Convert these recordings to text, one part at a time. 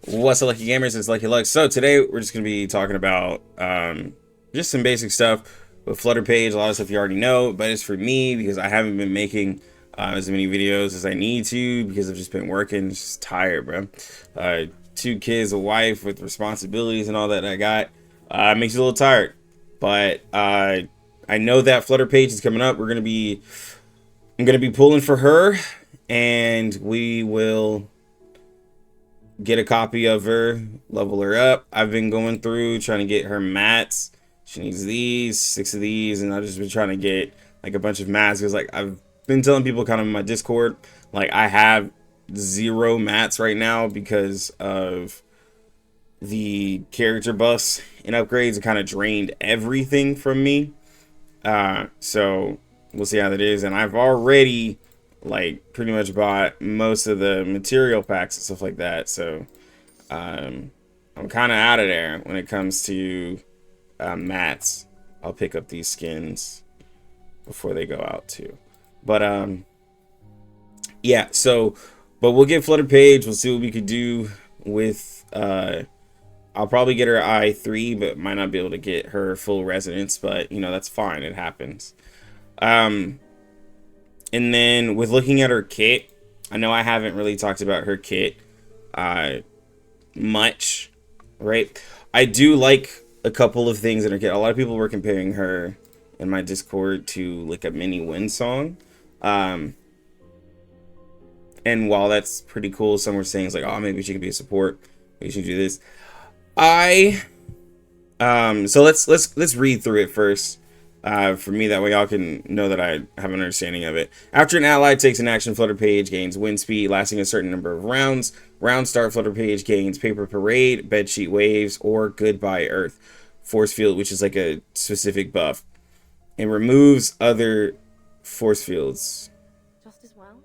What's up, Lucky Gamers? It's Lucky Lux. So today we're just gonna be talking about just some basic stuff with Flutterpage. A lot of stuff you already know, but it's for me because I haven't been making as many videos as I need to because I've just been working, just tired, bro. Two kids, a wife with responsibilities and all that I got makes you a little tired. But I know that Flutterpage is coming up. I'm gonna be pulling for her, and we will get a copy of her, level her up. I've been going through trying to get her mats. She needs these, 6 of these, and I've just been trying to get like a bunch of mats because like I've been telling people kind of in my Discord, like I have 0 mats right now because of the character buffs and upgrades. It kind of drained everything from me. So we'll see how that is. And I've already like pretty much bought most of the material packs and stuff like that, so I'm kind of out of there when it comes to mats. I'll pick up these skins before they go out too, but yeah, so but we'll get Flutterpage. We'll see what we could do with I'll probably get her I3, but might not be able to get her full resonance, but you know, that's fine, it happens. And then with looking at her kit, I know I haven't really talked about her kit much, right? I do like a couple of things in her kit. A lot of people were comparing her in my Discord to like a mini Windsong. And while that's pretty cool, some were saying it's like, oh, maybe she could be a support. Maybe she should do this. So let's read through it first. For me, that way y'all can know that I have an understanding of it. After an ally takes an action, Flutterpage gains wind speed, lasting a certain number of rounds. Round start, Flutterpage gains Paper Parade, Bedsheet Waves, or Goodbye Earth. Force Field, which is like a specific buff. And removes other force fields. Just as well.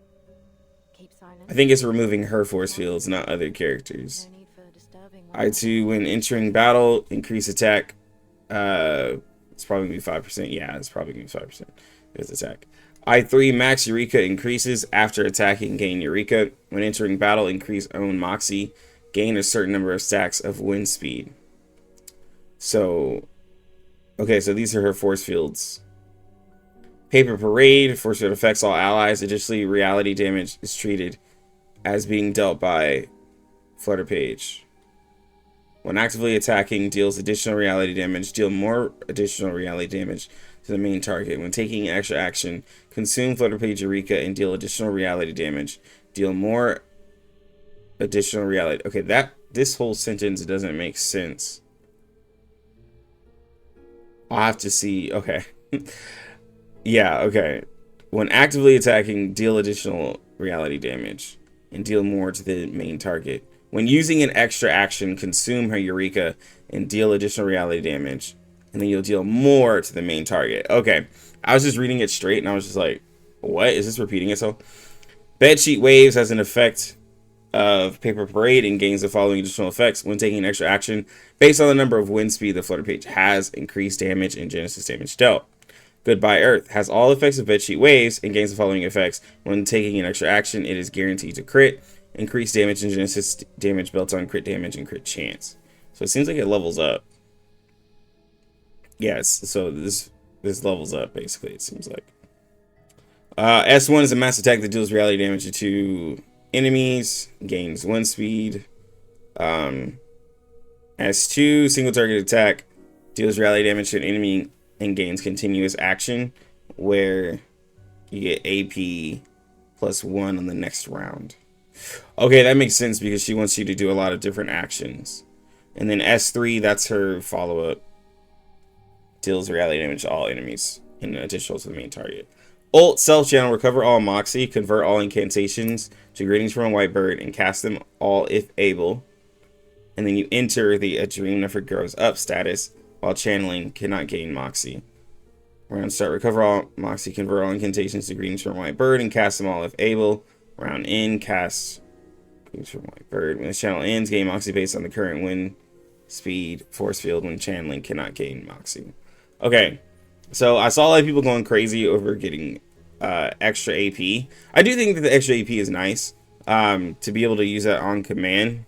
Keep silent. I think it's removing her force fields, not other characters. No need for disturbing one I2, when entering battle, increase attack. It's probably gonna be 5%. Yeah, it's probably gonna be 5%. It's attack. I3, max Eureka increases after attacking. Gain Eureka. When entering battle, increase own Moxie. Gain a certain number of stacks of wind speed. So, okay, so these are her force fields. Paper Parade, force field affects all allies. Additionally, reality damage is treated as being dealt by Flutterpage. When actively attacking, deals additional reality damage. Deal more additional reality damage to the main target. When taking extra action, consume Flutterpage Eureka and deal additional reality damage. Deal more additional reality. Okay, this whole sentence doesn't make sense. I'll have to see. Okay. Yeah, okay. When actively attacking, deal additional reality damage and deal more to the main target. When using an extra action, consume her Eureka and deal additional reality damage. And then you'll deal more to the main target. Okay. I was just reading it straight and I was just like, what? Is this repeating itself? Bedsheet Waves has an effect of Paper Parade and gains the following additional effects when taking an extra action. Based on the number of wind speed the Flutterpage has, increased damage and Genesis damage dealt. Goodbye Earth has all effects of Bedsheet Waves and gains the following effects. When taking an extra action, it is guaranteed to crit. Increased damage and Genesis damage built on crit damage and crit chance. So it seems like it levels up. Yes, so this levels up basically, it seems like. S1 is a mass attack that deals reality damage to enemies, gains wind speed. S2, single target attack, deals reality damage to an enemy and gains continuous action, where you get AP +1 on the next round. Okay, that makes sense because she wants you to do a lot of different actions. And then S3, that's her follow-up. Deals reality damage to all enemies and additional to the main target. Ult, self-channel, recover all Moxie, convert all incantations to greetings from a white bird, and cast them all if able. And then you enter the A Dream Never Grows Up status while channeling, cannot gain Moxie. Round start, recover all Moxie, convert all incantations to greetings from a white bird, and cast them all if able. Round in, cast greetings from a white bird. When the channel ends, gain Moxie based on the current wind speed force field. When channeling, cannot gain Moxie. Okay, so I saw a lot of people going crazy over getting extra AP. I do think that the extra AP is nice to be able to use that on command.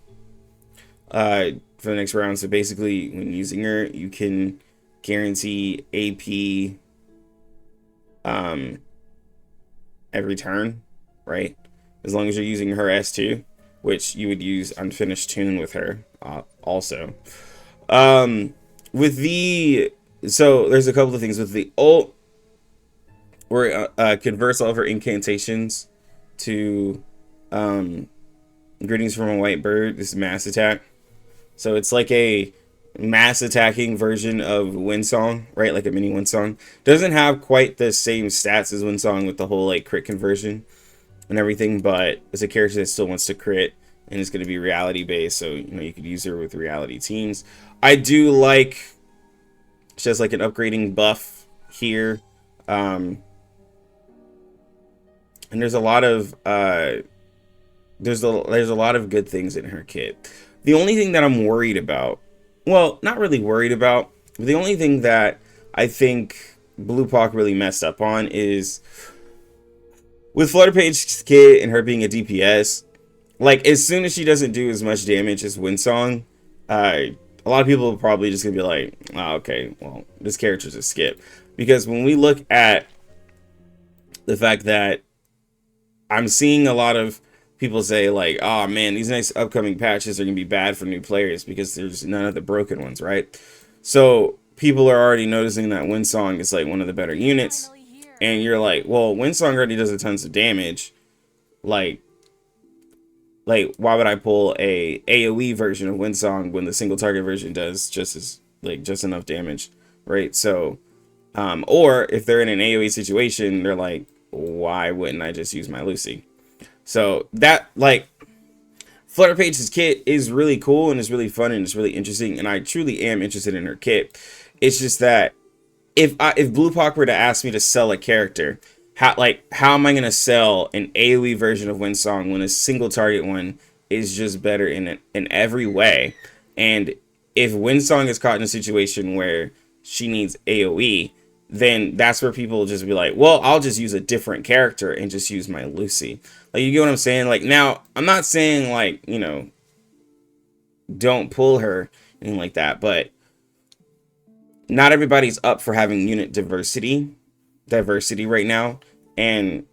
for the next round. So basically, when using her, you can guarantee AP every turn, right? As long as you're using her S2, which you would use Unfinished Tune with her also. With the, so there's a couple of things with the ult, where converts all of her incantations to Greetings from a White Bird. This is mass attack. So it's like a mass attacking version of Windsong, right? Like a mini Windsong. Doesn't have quite the same stats as Windsong with the whole like crit conversion and everything, but it's a character that still wants to crit and it's going to be reality based. So, you know, you could use her with reality teams. I do like, she has like an upgrading buff here. And there's a lot of there's a lot of good things in her kit. The only thing that I'm worried about, well, not really worried about, but the only thing that I think Bluepac really messed up on is with Flutterpage's kit and her being a DPS. Like, as soon as she doesn't do as much damage as Windsong, a lot of people are probably just gonna be like, oh, okay, well, this character's a skip. Because when we look at the fact that I'm seeing a lot of people say like, oh man, these next upcoming patches are gonna be bad for new players because there's none of the broken ones, right? So people are already noticing that Windsong is like one of the better units, and you're like, well, Windsong already does a tons of damage. Like why would I pull a AoE version of Windsong when the single target version does just enough damage, right? So or if they're in an AoE situation, they're like, why wouldn't I just use my Lucy? So that, like, Flutterpage's kit is really cool and it's really fun and it's really interesting, and I truly am interested in her kit. It's just that if Bluepac were to ask me to sell a character, how am I gonna sell an AoE version of Windsong when a single target one is just better in every way? And if Windsong is caught in a situation where she needs AoE, then that's where people will just be like, well, I'll just use a different character and just use my Lucy. Like, you get what I'm saying? Like, now, I'm not saying, like, you know, don't pull her, anything like that, but not everybody's up for having unit diversity right now, and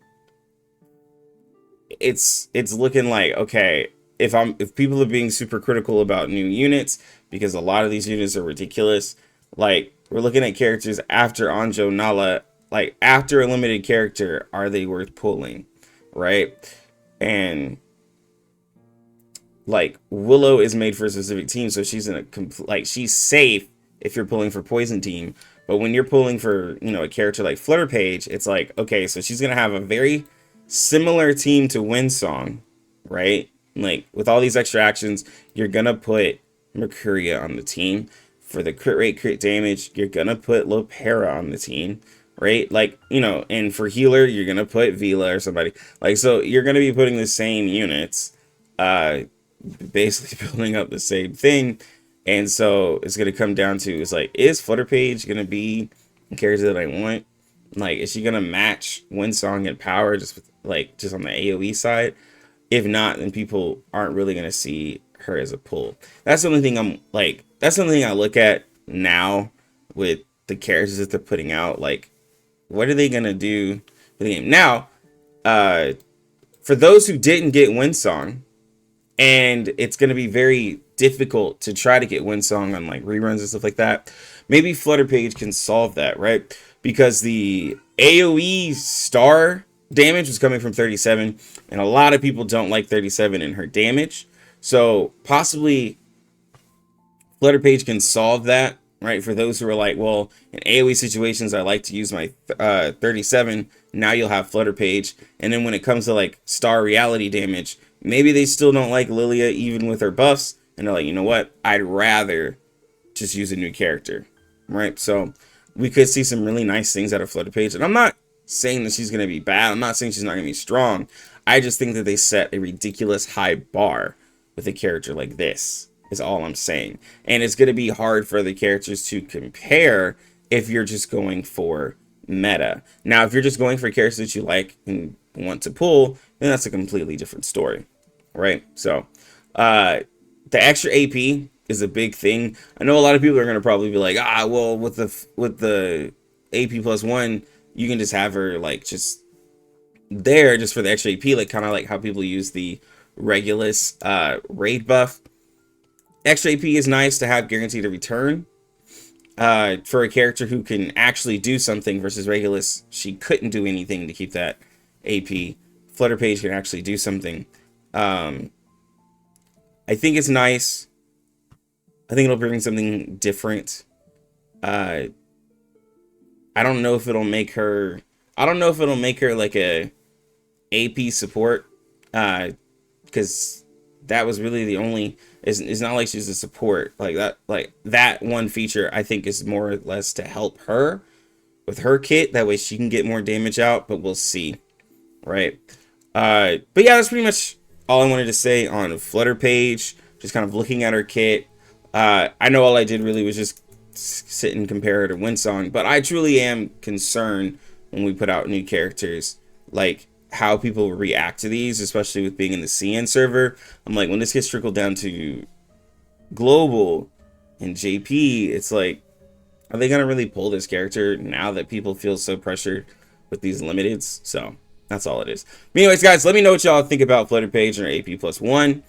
it's looking like, okay, if people are being super critical about new units, because a lot of these units are ridiculous, like, we're looking at characters after Anjo Nala, like, after a limited character, are they worth pulling, right? And like, Willow is made for a specific team, so she's in a like, she's safe if you're pulling for poison team. But when you're pulling for, you know, a character like Flutterpage, it's like, okay, so she's gonna have a very similar team to Windsong, right? Like, with all these extra actions, you're gonna put Mercuria on the team. For the crit rate, crit damage, you're gonna put Lopera on the team, right? Like, you know, and for healer, you're gonna put Vila or somebody. Like, so you're gonna be putting the same units, basically building up the same thing. And so it's gonna come down to, it's like, is Flutterpage gonna be the character that I want? Like, is she gonna match Windsong and power just on the AoE side? If not, then people aren't really gonna see her as a pull. That's the only thing that's something I look at now with the characters that they're putting out. Like, what are they gonna do for the game now? For those who didn't get Windsong, and it's gonna be very difficult to try to get Windsong on like reruns and stuff like that, maybe Flutterpage can solve that, right? Because the AoE star damage was coming from 37, and a lot of people don't like 37 in her damage. So possibly Flutterpage can solve that, right? For those who are like, well, in AoE situations, I like to use my 37. Now you'll have Flutterpage. And then when it comes to like star reality damage, maybe they still don't like Lilia even with her buffs. And they're like, you know what? I'd rather just use a new character, right? So we could see some really nice things out of Flutterpage. And I'm not saying that she's going to be bad. I'm not saying she's not going to be strong. I just think that they set a ridiculous high bar with a character like this, is all I'm saying. And it's going to be hard for the characters to compare if you're just going for meta. Now, if you're just going for characters that you like and want to pull, then that's a completely different story, right? So, the extra AP is a big thing. I know a lot of people are gonna probably be like, ah, well, with the AP plus one, you can just have her like just there just for the extra AP, like kind of like how people use the Regulus raid buff. Extra AP is nice to have guaranteed a return. For a character who can actually do something versus Regulus, she couldn't do anything to keep that AP. Flutterpage can actually do something. I think it's nice. I think it'll bring something different. I don't know if it'll make her. I don't know if it'll make her like a AP support. Because that was really the only. It's not like she's a support like that. Like that one feature, I think, is more or less to help her with her kit. That way she can get more damage out. But we'll see, right? But yeah, that's pretty much all I wanted to say on Flutterpage. Just kind of looking at her kit. I know all I did really was just sit and compare her to Windsong, but I truly am concerned when we put out new characters, like how people react to these, especially with being in the CN server. I'm like, when this gets trickled down to global and JP, it's like, are they gonna really pull this character now that people feel so pressured with these limiteds? So that's all it is. But anyways, guys, let me know what y'all think about Flutterpage or AP plus one.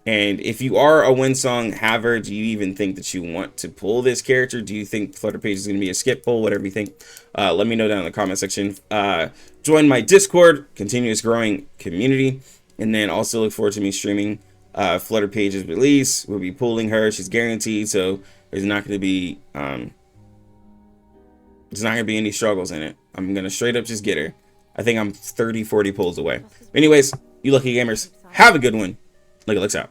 And if you are a Windsong haver, do you even think that you want to pull this character? Do you think Flutterpage is going to be a skip pull? Whatever you think, let me know down in the comment section. Join my Discord, continuous growing community, and then also look forward to me streaming Flutterpage's release. We'll be pulling her. She's guaranteed, so there's not going to be any struggles in it. I'm going to straight up just get her. I think I'm 30-40 pulls away. Anyways, you lucky gamers, have a good one. Look, it looks out.